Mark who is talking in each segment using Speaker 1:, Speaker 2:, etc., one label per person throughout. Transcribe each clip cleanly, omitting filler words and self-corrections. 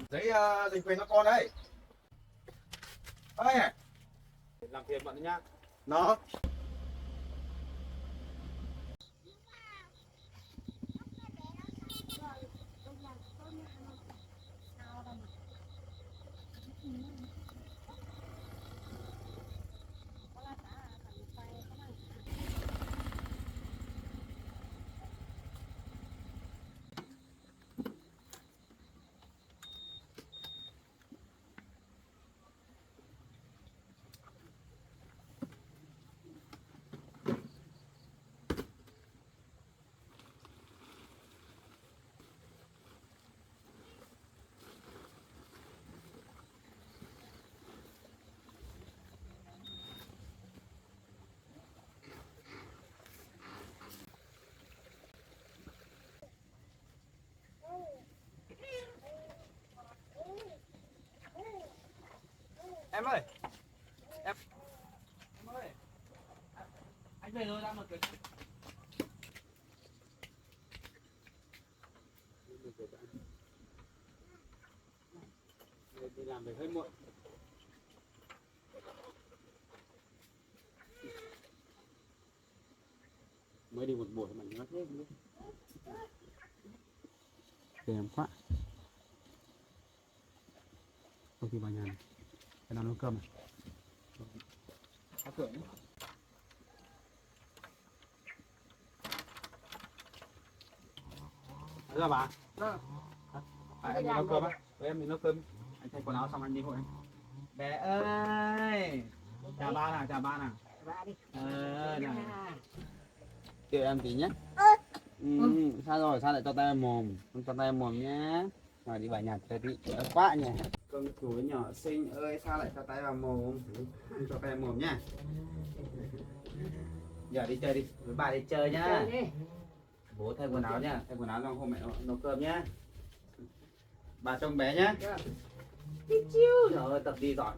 Speaker 1: Giấy dịch quyền cho con đây. Ơi này.
Speaker 2: Làm phiền bạn nhá.
Speaker 1: Nó.
Speaker 2: Em ơi. Em ơi. Anh về rồi, ra mở cửa. Đi làm về hơi muộn. Mới đi một buổi mà nó thế không biết. Kèm quá. Không khi vào nhà này. Cái nào nấu cơm này. Khóa cửa nhé. Được bà. Em đi nấu cơm á. Em đi nấu cơm. Anh thay quần áo xong anh đi hội anh. Bé ơi. Chào ba nào, chào ba nào.
Speaker 3: Ba đi.
Speaker 2: Nào. Kêu em tí nhé. Sao rồi, sao lại cho tay em mồm? Không cho tay em mồm nhé. Rồi đi vào nhà chơi đi, quá nhỉ. Con chuối nhỏ xinh ơi, sao lại cho tay vào mồm? Không cho tay em mồm nhá. Giờ đi chơi đi, với bà đi chơi nhá.
Speaker 3: Chơi đi.
Speaker 2: Bố thay quần áo nhá, thay quần áo xong hôm mẹ nấu cơm nhá. Bà trông bé nhá. Chiu, trời ơi, tập đi giỏi.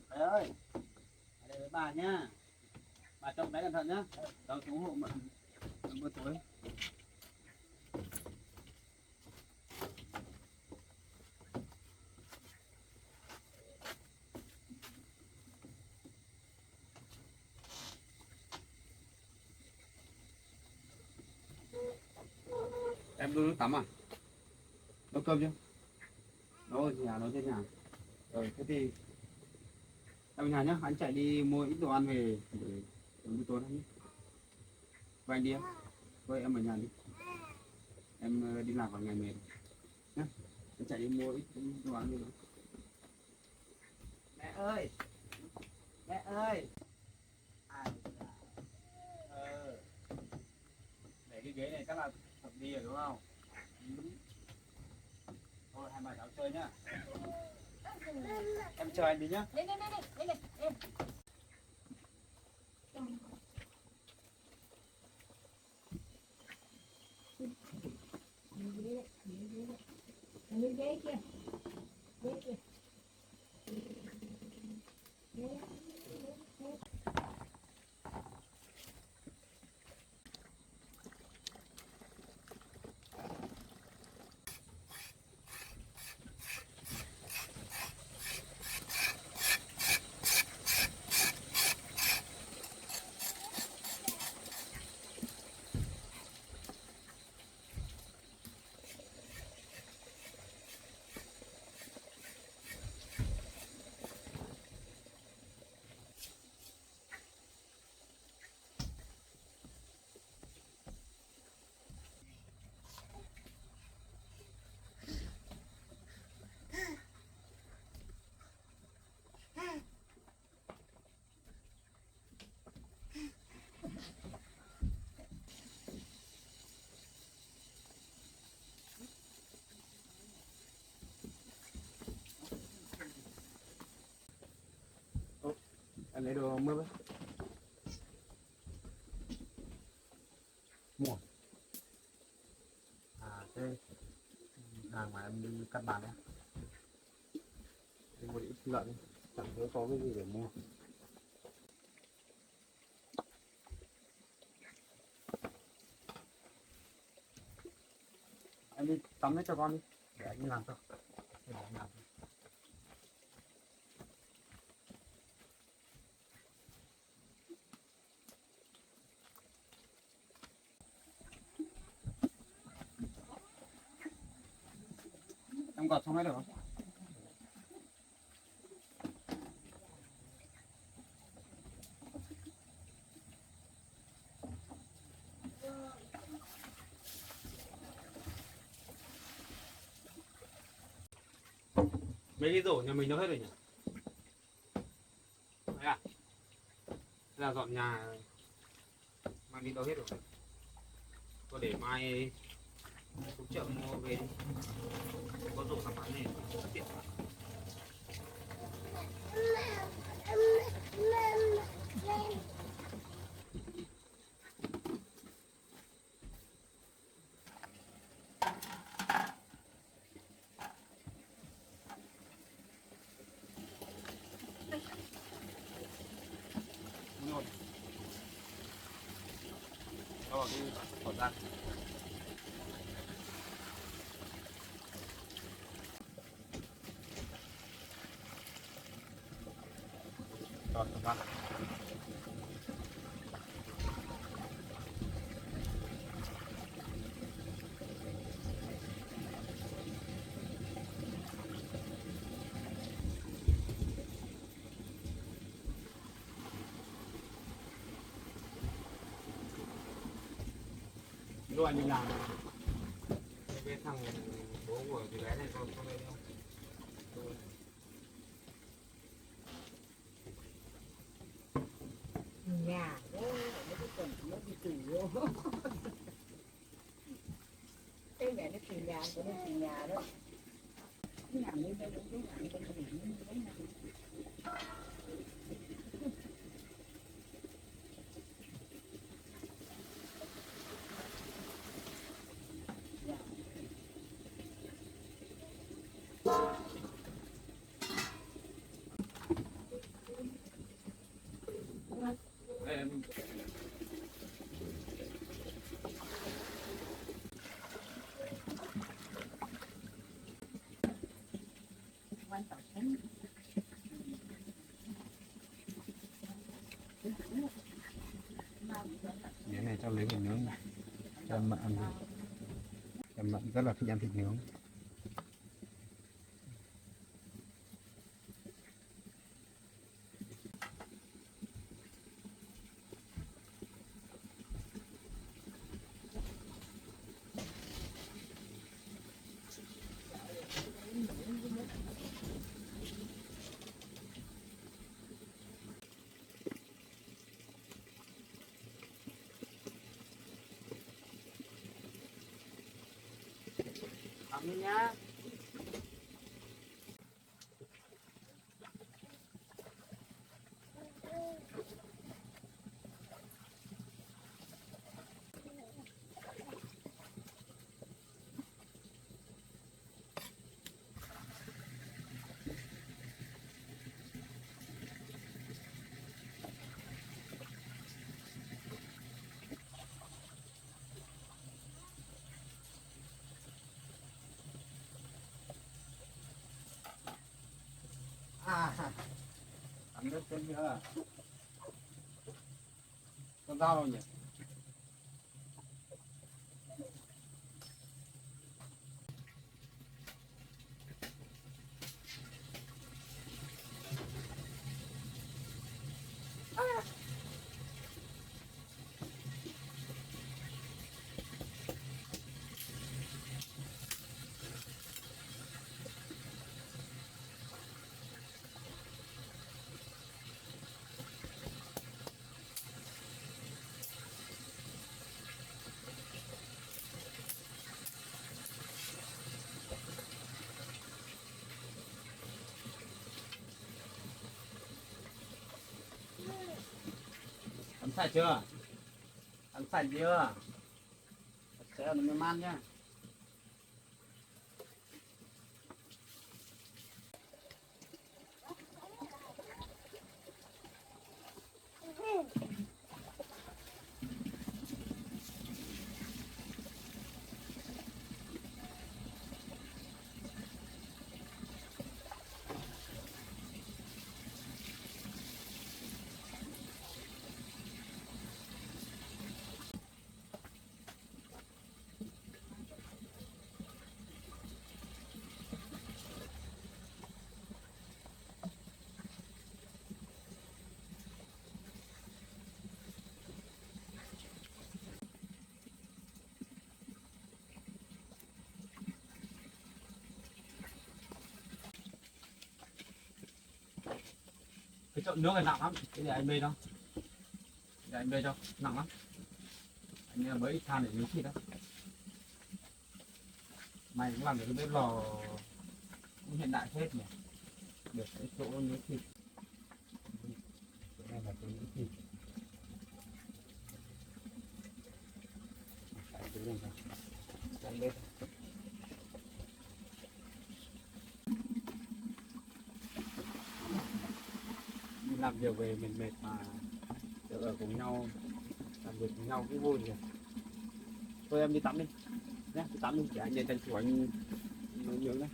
Speaker 2: Bé ơi, ở đây với bà nhá. Bà trông bé cẩn thận nhá. Đâu xuống hộ mượn bữa tối. Em đun nước tắm à? Nấu cơm chưa? Nấu ở nhà, nấu trên nhà. Rồi, thế thì em ở nhà nhá, anh chạy đi mua ít đồ ăn về để bữa tối ăn nhé. Và anh đi em. Thôi em ở nhà đi. Em đi làm vào ngày mệt nhá. Anh chạy đi mua ít đồ ăn đi. Mẹ ơi. Mẹ ơi. À, để cái ghế này chắc là tập đi rồi đúng không? Thôi hai bà cháu chơi nhá. Em chờ anh tí nhá.
Speaker 3: Lên lên lên lên lên lên. Lên ghế kia. Ghế kia.
Speaker 2: Anh lấy đồ mưa với. Mua. À thế hàng mà em đi cắt bán á. Em mua ít lợn, chẳng thấy có cái gì để mua. Em đi tắm hết cho con đi, để anh làm cho. Để anh làm. Em gọt xong hết được không? Mấy cái rổ nhà mình đâu hết rồi nhỉ? Đấy à? Thế là dọn nhà mang đi đâu hết rồi? Tôi để mai xuống chợ mua về đi. Có rổ sắm bán này tiện quá. Đúng rồi. Đó cái bỏ ra. Rồi, bỏ ra. Lúc anh đi làm cái thằng bố của cái bé này có đây không?
Speaker 3: Nhà đó, nó cái quần nó đi tù vô. Cái mẹ nó tìm nhà, của nó tìm nhà đó. Cái nhà như đây, cái nhà như đây, cái nhà như đây.
Speaker 2: Em
Speaker 3: Quan trọng lắm.
Speaker 2: cái này cho lấy về nướng này. Cho mặn ăn đi. Em mặn rất là thích ăn thịt nướng. tắm đi nhá. Tắm nước thêm nữa. Con dao đâu nhỉ? Tắm sạch chưa? Tắm sạch chưa? Sẽ nó mới man nhá. Cái trộn nước này nặng lắm, cái này anh bê đâu? Để anh bê cho, nặng lắm. Anh mới ít than để nướng thịt đó. Mày cũng làm được cái bếp lò cũng hiện đại hết nhỉ? Được cái chỗ nướng thịt. Chỗ này là chỗ nướng thịt. Tại chỗ này rồi. Anh bê. Đi làm việc về mình mệt mà được ở cùng nhau, làm việc cùng nhau cũng vui rồi. Thôi em đi tắm đi nhé, đi tắm đi để anh lên tranh thủ anh nấu nướng đấy.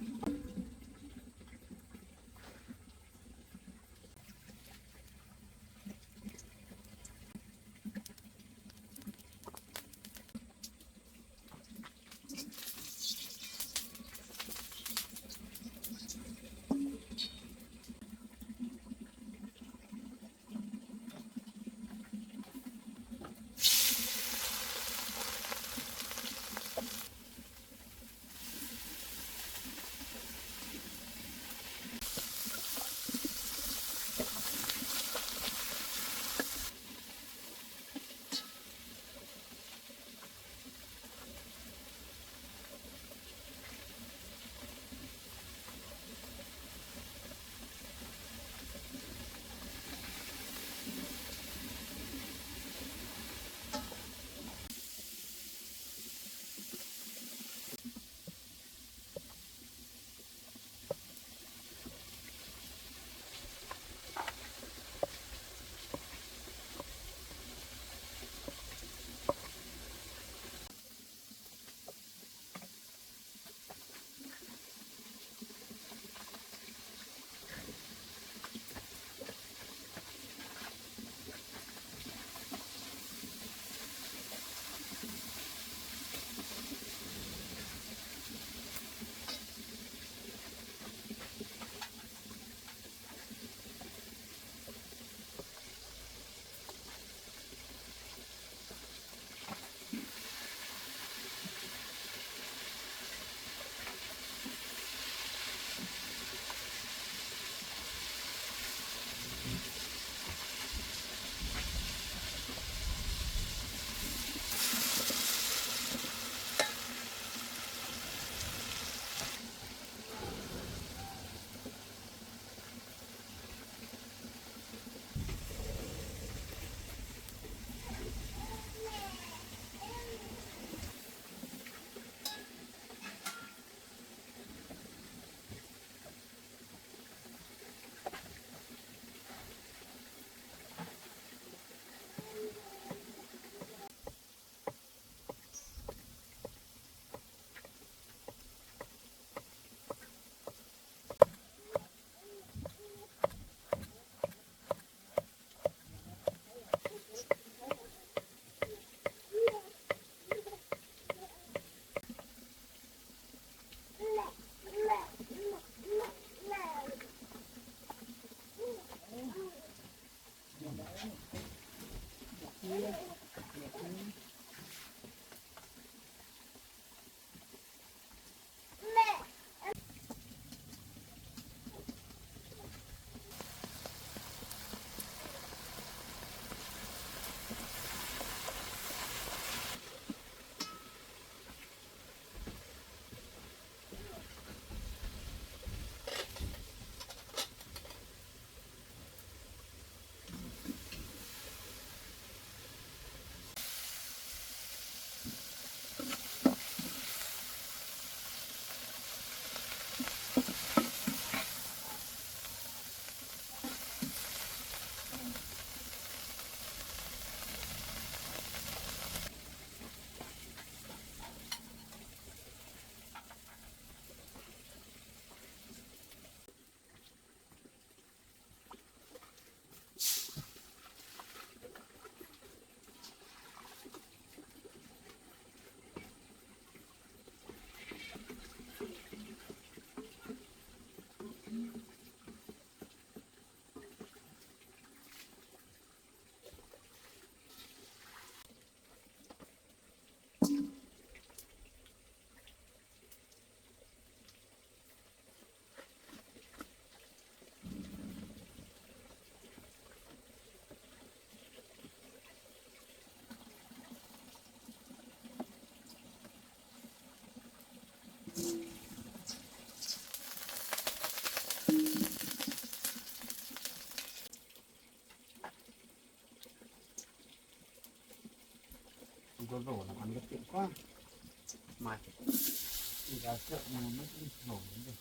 Speaker 2: rổ làm ăn bất tiện quá mày đi ra chợ mà mới nổ đến được.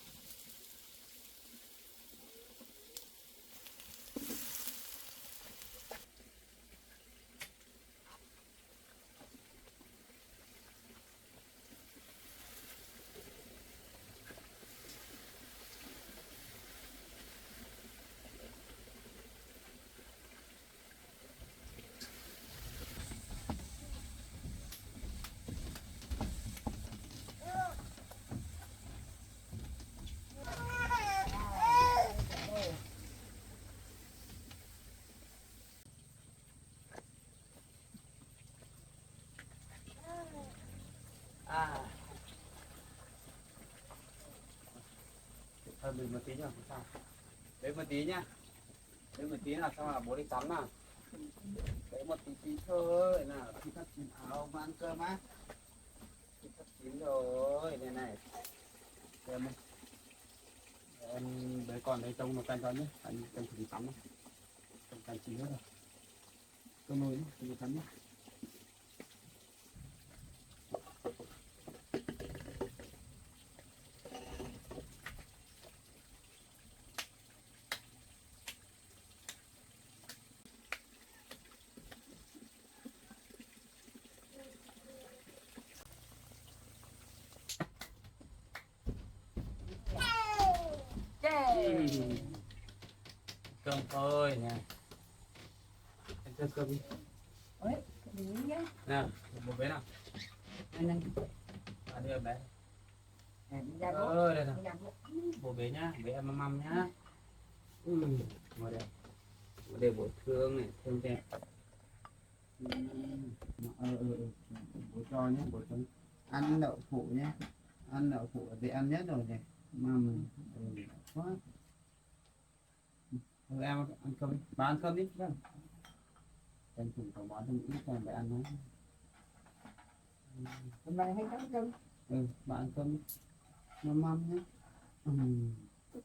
Speaker 2: Thôi mình một tí nhá, không sao. Đấy một tí nhá. Đấy một tí là xong là bố đi tắm nào. Đấy một tí thôi nào, khi cắt chín áo mà ăn cơm á. Khi cắt chín rồi, đây này. Em đấy còn đấy trông một canh cho nhé, anh trông thử đi tắm. Trông canh chín hết rồi. Cơm nồi nhé, đi tắm nhé. Cơm thôi nè, ăn cơm đi.
Speaker 3: Ôi, đừng nhá.
Speaker 2: Nào, một bé nào.
Speaker 3: Anh
Speaker 2: Đưa bé.
Speaker 3: đi ra bố.
Speaker 2: Đây nào.
Speaker 3: Đi ra bố.
Speaker 2: Bố bé nhá, bé em măm nhá. Ngồi đây. Ngồi đây bố thương này, thương đẹp. Bố cho nhé, bố cho. Ăn đậu phụ nhé. Ăn đậu phụ thì ăn nhất rồi này. Măm. Quá. Em ăn cơm đi, bà ăn cơm đi. Vâng. Em thử có món trong ít rồi, bà ăn nó.
Speaker 3: Hôm nay hay cắm cơm.
Speaker 2: Bà ăn cơm đi. Măm nhé.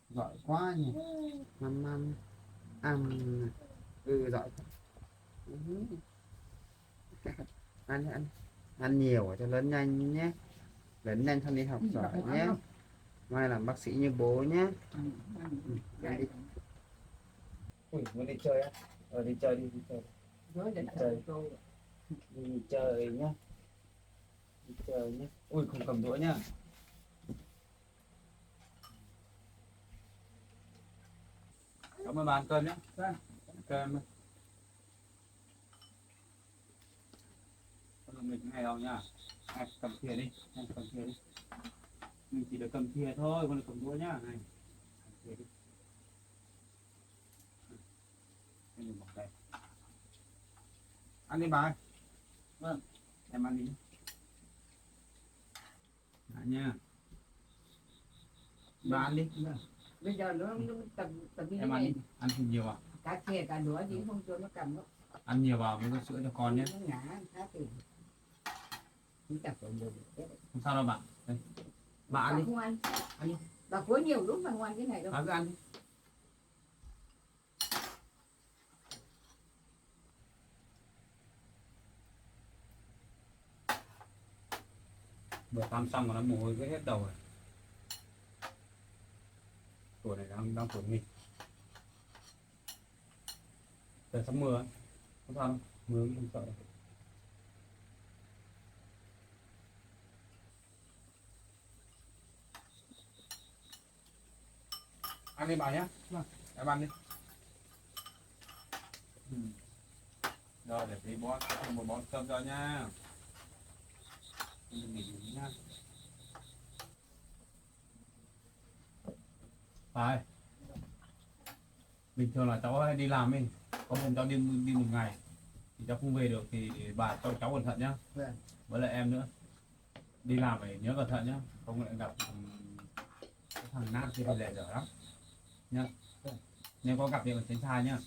Speaker 2: Giỏi quá nhỉ. Măm. Giỏi quá. Ăn. Ăn nhiều cho lớn nhanh nhé. Lớn nhanh xong đi học giỏi nhé. Mai làm bác sĩ như bố nhé. Ăn đi. Ui, muốn đi chơi á? Đi chơi đi chơi.
Speaker 3: Rồi đến
Speaker 2: Chơi.
Speaker 3: cô.
Speaker 2: Đi chơi nhá. Đi chơi nhá. Ui, không cầm đũa nhá. Cảm ơn bà ăn cơm nhé. Cơm. Không mình ngày đâu nha. Cầm thìa đi. Cầm thìa đi. Mình chỉ được cầm thìa thôi, không được cầm đũa nhá. Này. Cầm thìa đi. Mình bỏ đây. Ăn đi bà ơi. Vâng. Em ăn đi. Đã nha. Bà ăn đi.
Speaker 3: Bây giờ nó tầm như
Speaker 2: Em ăn đi. Ăn thì nhiều à?
Speaker 3: cả kia cả đũa gì không cho nó cầm nó.
Speaker 2: Ăn nhiều vào mới có sữa cho con nhé.
Speaker 3: Nó ngã khá tiền. Chúng ta phải mua được.
Speaker 2: Không sao đâu bạn. Đây. Bà ăn đi.
Speaker 3: Không ăn.
Speaker 2: Ăn đi.
Speaker 3: Bà có nhiều lúc mà ngoan cái này đâu.
Speaker 2: Bà cứ ăn đi. Vừa tắm xong rồi nó mồ hôi hết đầu rồi. Tuổi này đang tuổi nghịch. Trời sắp mưa. Không sao đâu. Mưa không sợ đâu. Ăn đi bà nhé. Em ăn đi. Rồi để tí một bón cơm cho nha. Nghỉ nhá. Bà ơi. Bình thường là cháu hay đi làm ấy. Có hôm cháu đi một ngày thì cháu không về được thì bà cho cháu cẩn thận nhá.
Speaker 3: Vâng.
Speaker 2: Với lại em nữa. Đi làm phải nhớ cẩn thận nhá. Không lại gặp cái thằng nam kia thì lệ dở lắm. Nhá. Nếu có gặp thì phải tránh xa nhá.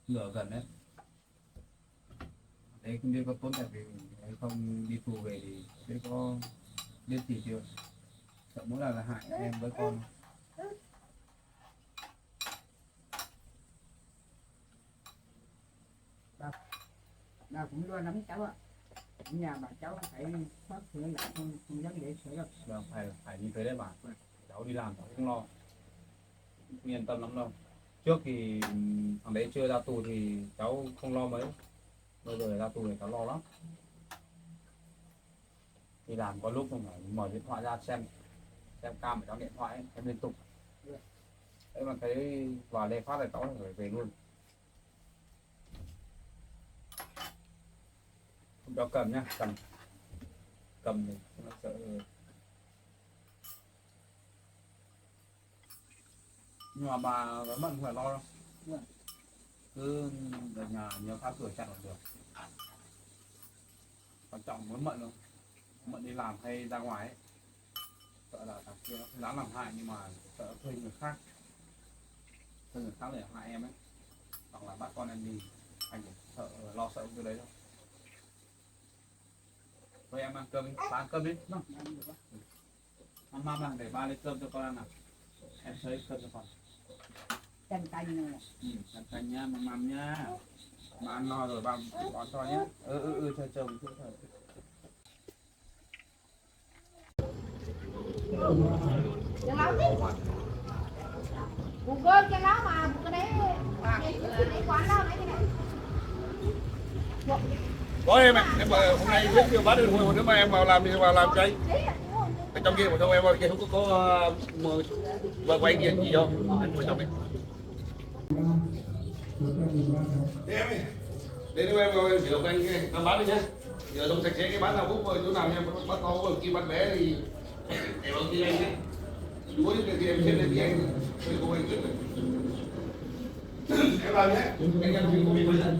Speaker 2: Lửa gần đấy. Đấy không biết có tốn tại vì không đi tù về thì sẽ có biết gì chưa. Sợ mỗi lần là hại em với con.
Speaker 3: Bà cũng lo lắm cháu ạ. nhà bà cháu phải phát triển lại không dám để sửa được.
Speaker 2: Vâng, phải như thế đấy bà. Cháu đi làm cháu không lo, không yên tâm lắm đâu. Trước thì thằng đấy chưa ra tù thì cháu không lo mấy, bây giờ ra tù thì cháu lo lắm. Đi làm có lúc không phải mở điện thoại ra xem cam ở trong điện thoại ấy, xem liên tục. Đấy mà thấy vào đây phát là cháu phải về luôn. Không cho cầm nhá, cầm thì nó sợ. Nhưng mà bà vẫn bận không phải lo đâu, cứ ở nhà nhiều khóa cửa chặt là được. Quan trọng muốn mận không, mận đi làm hay ra ngoài ấy, sợ là thằng kia nó không dám làm hại, nhưng mà sợ thuê người khác để hại em ấy, hoặc là bắt con em đi, anh sợ lo sợ cái đấy đâu. Thôi em ăn cơm đi, ba ăn cơm đi.
Speaker 3: Vâng, ăn được đó.
Speaker 2: Ăn mama để ba lấy cơm cho con ăn nào. Em thấy cơm cho con.
Speaker 3: Canh canh này.
Speaker 2: Ăn canh nhá, mắm nhá. Mà ăn no rồi ba bón cho nhé. Chờ chồng chút thôi.
Speaker 3: Chẳng lắm đi. Bụng cơm chẳng lắm mà cái đấy cái quán đâu đấy cái này.
Speaker 1: Có em mà hôm nay biết kêu bán được hồi nữa mà em vào làm thì vào làm cái ở trong kia mà đâu em vào kia không có mà quay kia gì đâu anh vào trong ấy. Em ơi, đến em vào rửa anh làm bán đi nhá. Giờ trong sạch sẽ cái bán nào cũng chỗ nào em bắt to ở kia bán bé thì em ở kia anh ấy. Đuối cái kia em xem lên kia anh tôi không anh biết rồi. Em làm nhé, anh em chịu không bị bây giờ.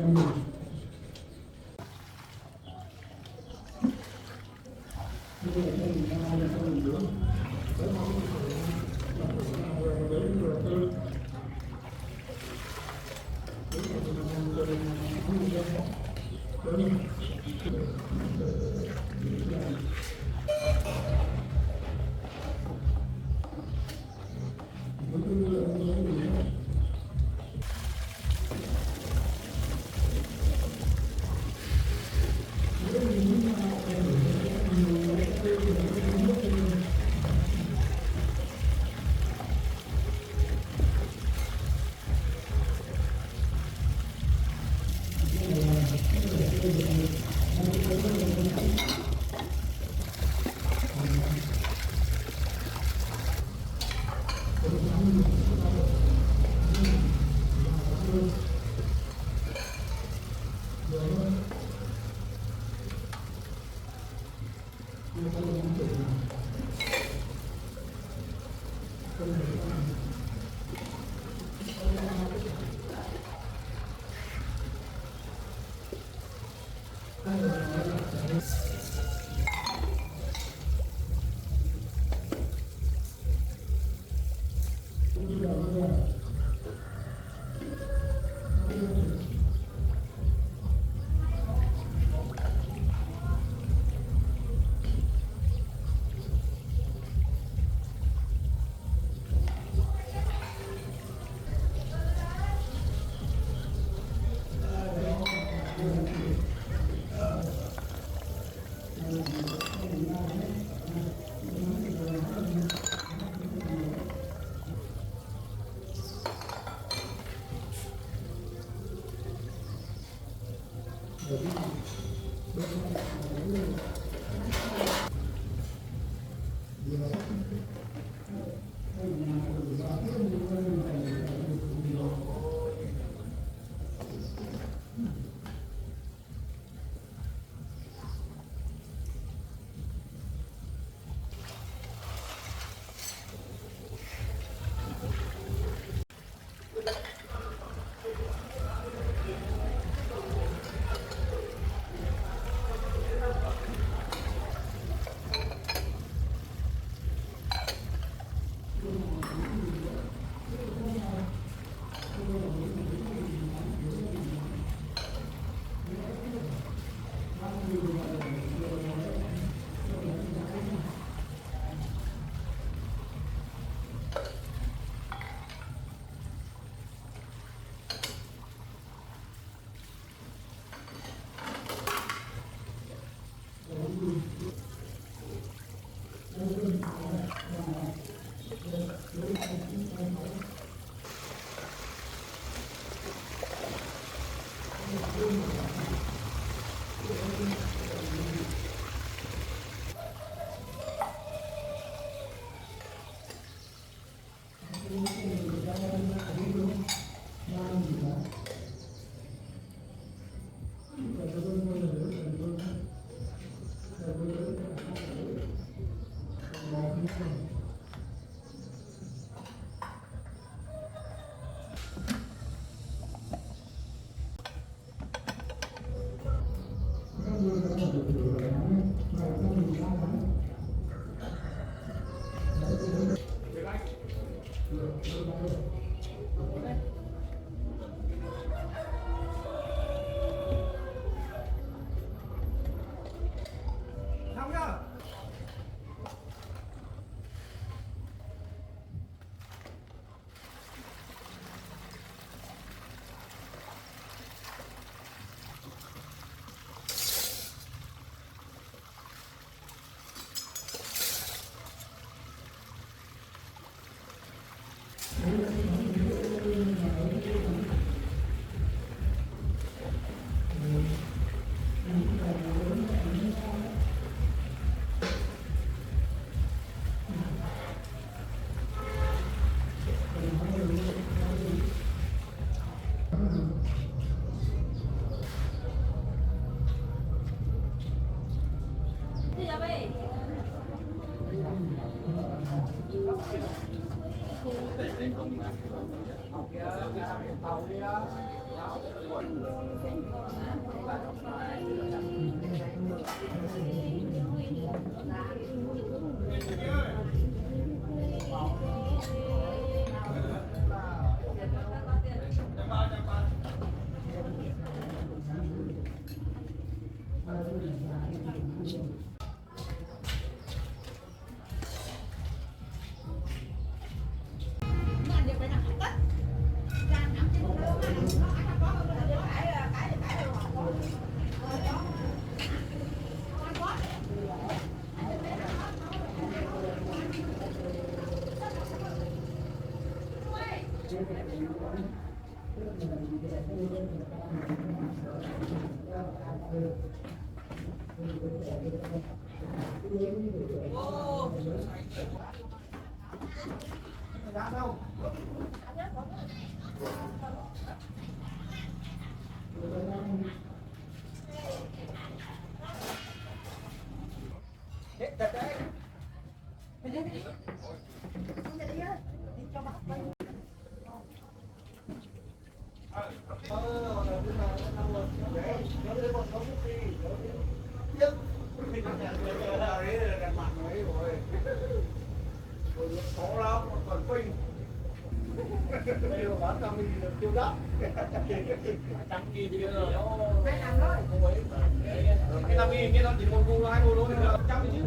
Speaker 2: Cái 5.000 kia nó chỉ một cu hai cu thôi, trăm chứ.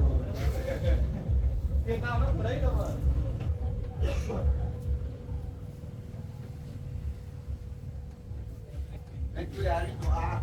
Speaker 2: Tiền tao nó không ở đấy đâu mà.
Speaker 1: Anh cứ ra đi chỗ A.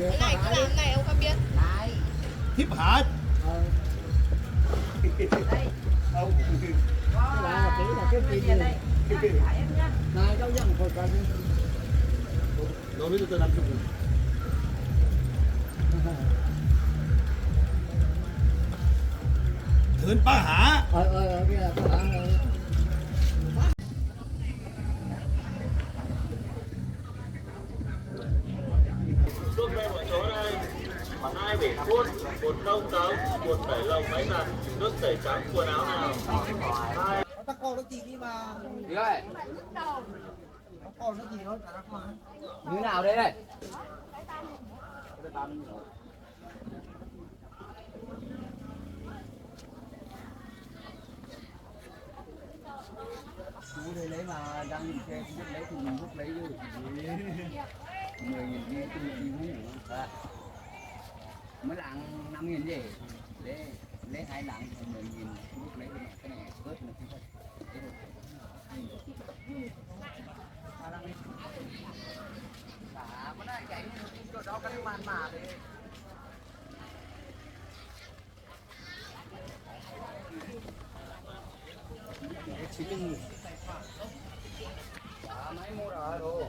Speaker 4: Cái này cứ làm này ông không biết.
Speaker 3: Này.
Speaker 1: Thiếp hả?
Speaker 3: Đây.
Speaker 1: Ông.
Speaker 3: Là cái gì đây? Này đâu dần hồi cần.
Speaker 1: Đâu biết tôi 50. Thượng ba hả?
Speaker 3: Kia là có hả?
Speaker 5: Thuốc men của chỗ đây, khoảng 2 bể phút, bột nông táo, bột tẩy lồng máy giặt, nước tẩy trắng quần áo nào.
Speaker 3: Tao con nó gì đi mà.
Speaker 2: Đi ơi.
Speaker 3: Tao con nó gì nó cả mà.
Speaker 2: Như nào đây đây?
Speaker 3: Chú đây lấy mà đang nhìn xe biết lấy thì mình lúc lấy chứ. 10.000 đi tu chi muốn nữa. Mới lặng 5.000 gì? Lấy 2 lặng 10.000 lúc lấy cái này ớt một chút thôi. Bữa nay chạy chỗ đó cái màn mà đi. Chỉ lưng. Máy mua rồi đồ.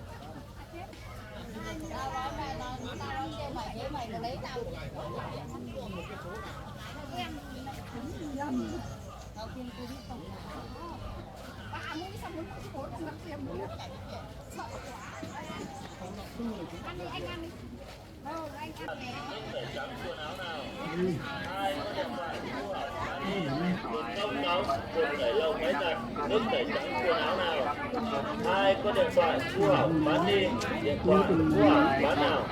Speaker 4: Mày lấy tao. Bà muốn xong muốn cái phố ngập tiền muốn chạy sợ quá. Ăn đi anh ăn đi. Đâu anh ăn nè.
Speaker 5: Tẩy trắng quần áo nào. 2 có điện thoại mua bột nông táo, bột tẩy lồng máy giặt, nước tẩy trắng quần áo nào. 2 có điện thoại mua hỏng bán đi, điện thoại mua hỏng bán nào.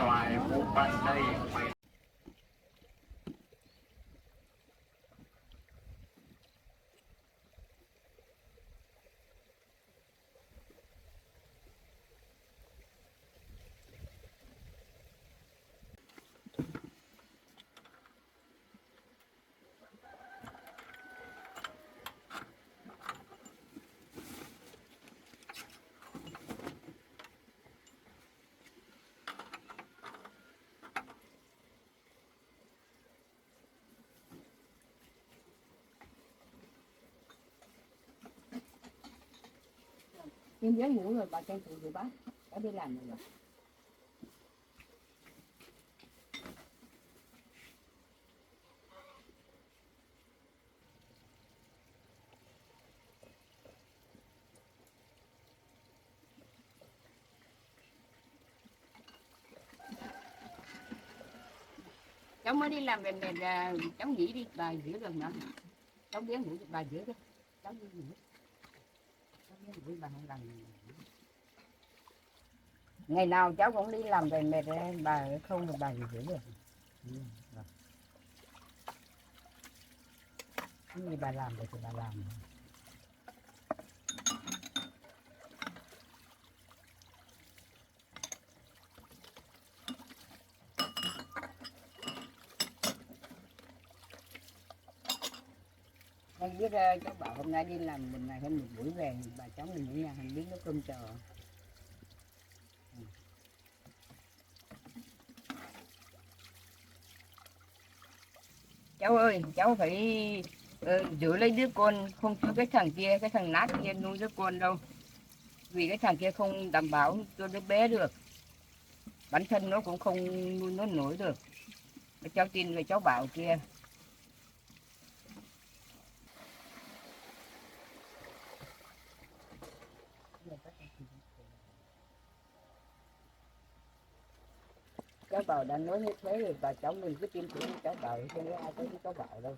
Speaker 3: Em ghé ngủ rồi bà tranh thủ rửa bát, đã đi làm rồi. Cháu mới đi làm về mệt là cháu nghỉ đi, bà rửa rồi nữa. Cháu ghé ngủ bà rửa đi, cháu đi ngủ. Cháu ghé ngủ bà không làm. Ngày nào cháu cũng đi làm về mệt bà không thì bà gì rửa được. Cái gì bà làm được thì bà làm. Anh biết cháu bảo hôm nay đi làm một ngày hơn một buổi về bà cháu mình ở nhà hàng biết nấu cơm chờ. Cháu ơi, cháu phải giữ lấy đứa con, không cho cái thằng kia, cái thằng nát kia nuôi đứa con đâu. Vì cái thằng kia không đảm bảo cho đứa bé được. Bản thân nó cũng không nuôi nó nổi được. Cháu tin về cháu bảo kia. Cháu bảo đã nói như thế rồi bà cháu mình cứ tin tưởng cháu bảo, không có ai thấy cháu bảo đâu.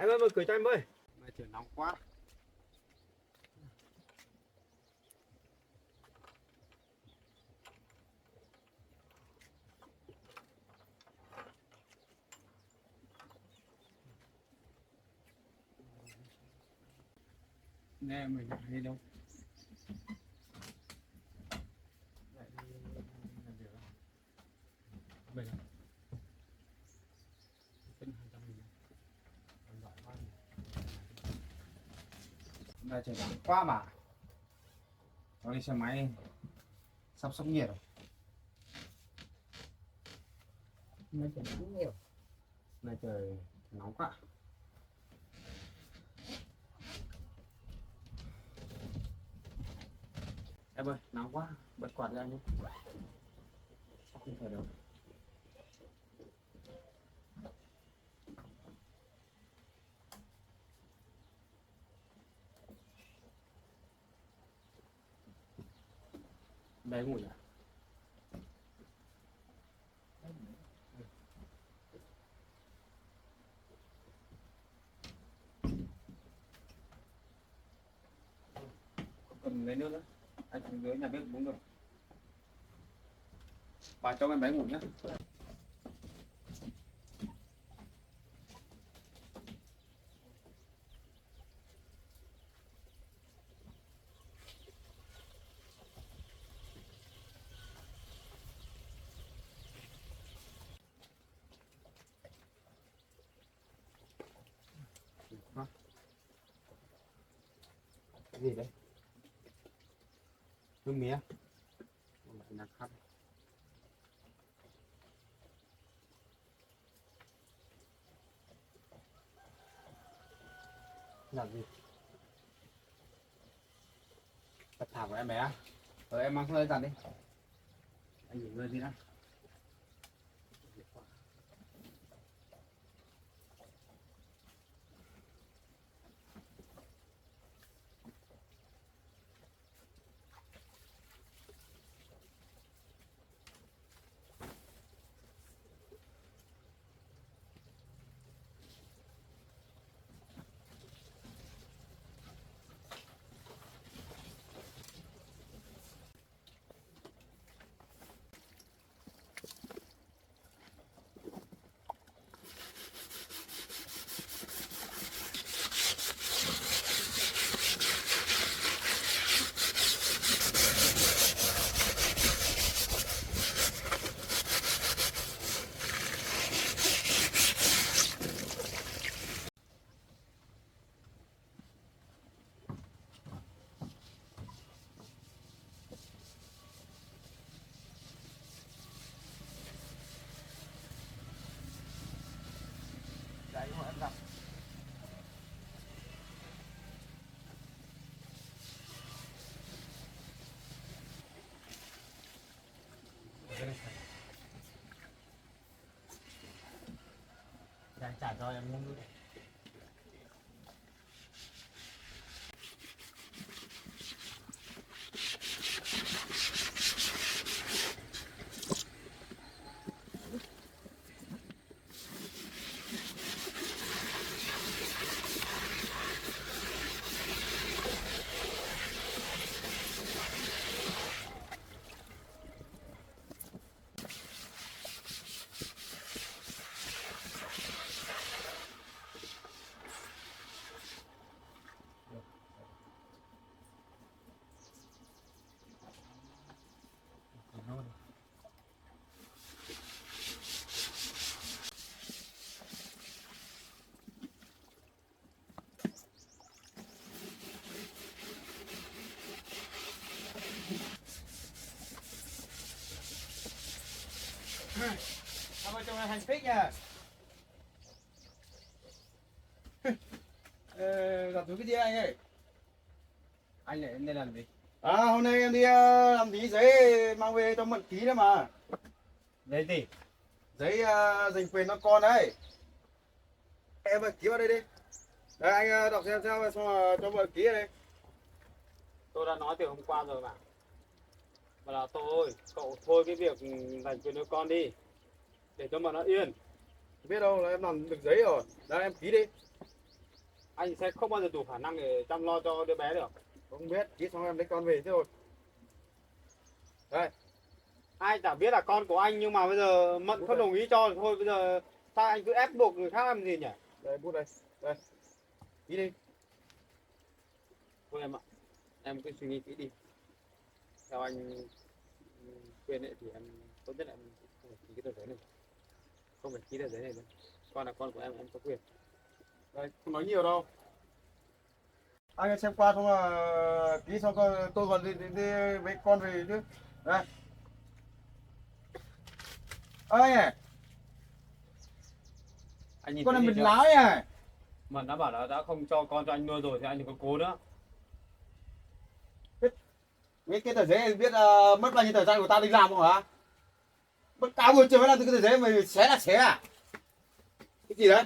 Speaker 2: Em ơi mở cửa cho em ơi. Mà trời nóng quá. Nè mình đi đâu? Vậy đi làm việc á? Tính 200 nghìn. Là trời nắng quá mà. Có đi xe máy sắp sốc nhiệt rồi.
Speaker 3: Nó chỉ nắng nhiều.
Speaker 2: Này trời nóng quá. Em ơi, nóng quá, bật quạt ra nhé. Sao không thở được. Bé ngủ à? Còn lấy nước nữa. Anh xuống dưới nhà bếp uống được. Bà cho em bé ngủ nhé. Cái gì đấy? Hương mía. Lại là khăn. Làm gì? Tập thảo của em bé à? Em mang hơi dần đi. Anh nghỉ ngơi đi đã. Đấy, nhưng mà em gặp. Dạ, trả cho em muốn. Hai vợ chồng này hành thích nha. Gặp túi cái gì anh ơi? Anh lại nên làm gì? À, hôm nay em đi làm tí giấy mang về cho Mận ký đó mà. Giấy gì? Giấy giành quyền cho con đấy. Em ký vào đây đi. Đây anh đọc xem sao xong rồi cho vợ ký ở đây.
Speaker 6: Tôi đã nói từ hôm qua rồi mà. Mà là tôi, cậu thôi cái việc giành quyền nuôi con đi. Để cho mà nó yên.
Speaker 2: Biết đâu là em làm được giấy rồi. Đây em ký đi.
Speaker 6: Anh sẽ không bao giờ đủ khả năng để chăm lo cho đứa bé được.
Speaker 2: Không biết, ký xong em lấy con về thế rồi. Đây.
Speaker 6: Ai chả biết là con của anh nhưng mà bây giờ Mận không đồng ý cho thôi, bây giờ sao anh cứ ép buộc người khác làm gì nhỉ?
Speaker 2: Đây bút đây. Đây. Ký đi.
Speaker 6: Thôi em ạ, em cứ suy nghĩ kỹ đi. Theo anh khuyên ấy thì em tốt nhất là em không phải ký cái tờ giấy này. Không phải ký tờ giấy này đâu. Con là con của em có quyền.
Speaker 2: Đây, không nói nhiều đâu. Anh xem qua xong là ký xong tôi còn đi với con về chứ. Đây. Ơi này.
Speaker 6: Anh nhìn
Speaker 2: Con này
Speaker 6: thấy
Speaker 2: mình
Speaker 6: chưa?
Speaker 2: láo này.
Speaker 6: Mận đã bảo là đã không cho con cho anh nuôi rồi thì anh đừng có cố nữa.
Speaker 2: Mấy cái tờ giấy này biết mất bao nhiêu thời gian của ta đi làm không hả? Mất cả buổi chiều mới làm cái tờ giấy mày xé là xé à? Cái gì đấy?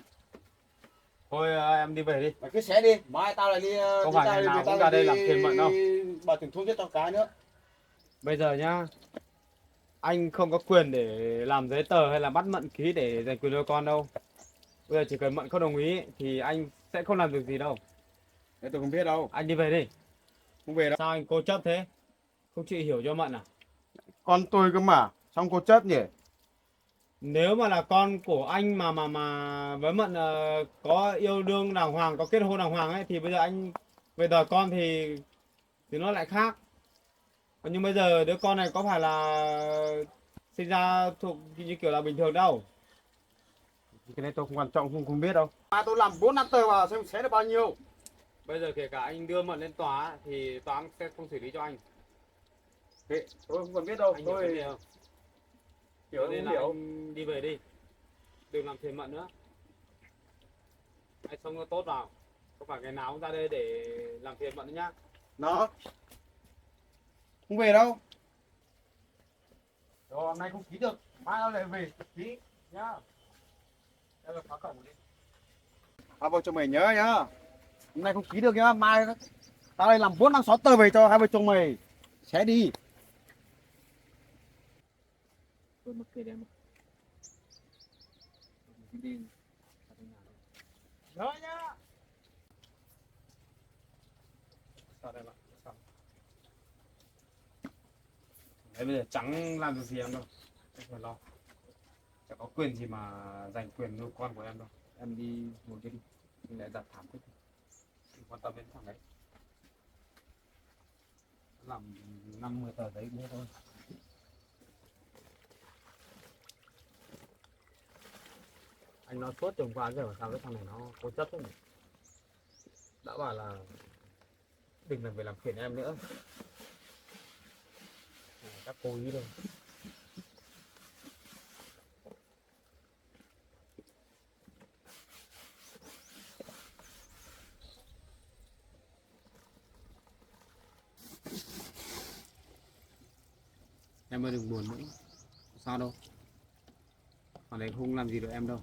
Speaker 6: Thôi em đi về đi.
Speaker 2: Mày cứ xé đi, mai tao lại đi.
Speaker 6: Không phải ngày nào cũng ra đây làm phiền Mận đâu.
Speaker 2: Bảo tiền thuốc giết tao cái nữa.
Speaker 6: Bây giờ nhá, anh không có quyền để làm giấy tờ hay là bắt Mận ký để giành quyền nuôi con đâu. Bây giờ chỉ cần Mận không đồng ý thì anh sẽ không làm được gì đâu.
Speaker 2: Đấy tôi không biết đâu.
Speaker 6: Anh đi về đi.
Speaker 2: Không về đâu.
Speaker 6: Sao anh cố chấp thế? Không chịu hiểu cho Mận à?
Speaker 2: Con tôi cơ mà, xong cô chấp nhỉ?
Speaker 6: Nếu mà là con của anh mà với Mận có yêu đương đàng hoàng, có kết hôn đàng hoàng ấy thì bây giờ anh về đòi con thì nó lại khác. Còn nhưng bây giờ đứa con này có phải là sinh ra thuộc như kiểu là bình thường đâu.
Speaker 2: Cái này tôi không quan trọng, không biết đâu. Mà tôi làm 4 năm tờ vào xem xé được bao nhiêu.
Speaker 6: Bây giờ kể cả anh đưa Mận lên tòa thì tòa sẽ không xử lý cho anh.
Speaker 2: Thế, tôi không cần biết đâu,
Speaker 6: Anh hiểu
Speaker 2: tôi
Speaker 6: cái gì không?
Speaker 2: hiểu
Speaker 6: Nên
Speaker 2: không
Speaker 6: là
Speaker 2: hiểu.
Speaker 6: anh đi về đi. Đừng làm phiền Mận nữa. Anh sống nó tốt vào. Không phải ngày nào cũng ra đây để làm phiền Mận nữa nhá.
Speaker 2: Nó không về đâu. Rồi hôm nay không ký được, mai nó lại về ký nhá. Đây là khóa cổng đi. Hai vợ chồng mày nhớ nhá. Hôm nay không ký được nhá, mai tao đây làm 4 năm 6 tờ về cho hai vợ chồng mày. Sẽ đi.
Speaker 6: Tôi mặc kệ em. Đi.
Speaker 2: Nhớ nhá.
Speaker 6: Sao đây bạn? Sao? Đấy bây giờ chẳng làm được gì em đâu. Không phải lo. Chẳng có quyền gì mà giành quyền nuôi con của em đâu. Em đi một cái đi. Mình lại đặt thảm thích. Đừng quan tâm đến thằng đấy. Làm 50 tờ đấy nữa thôi. Anh nói suốt chồng qua giờ mà sao cái thằng này nó cố chấp thế nhỉ? Đã bảo là đừng làm về làm phiền em nữa. Các cố ý thôi. Em ơi đừng buồn nữa. Sao đâu. Còn đấy không làm gì được em đâu.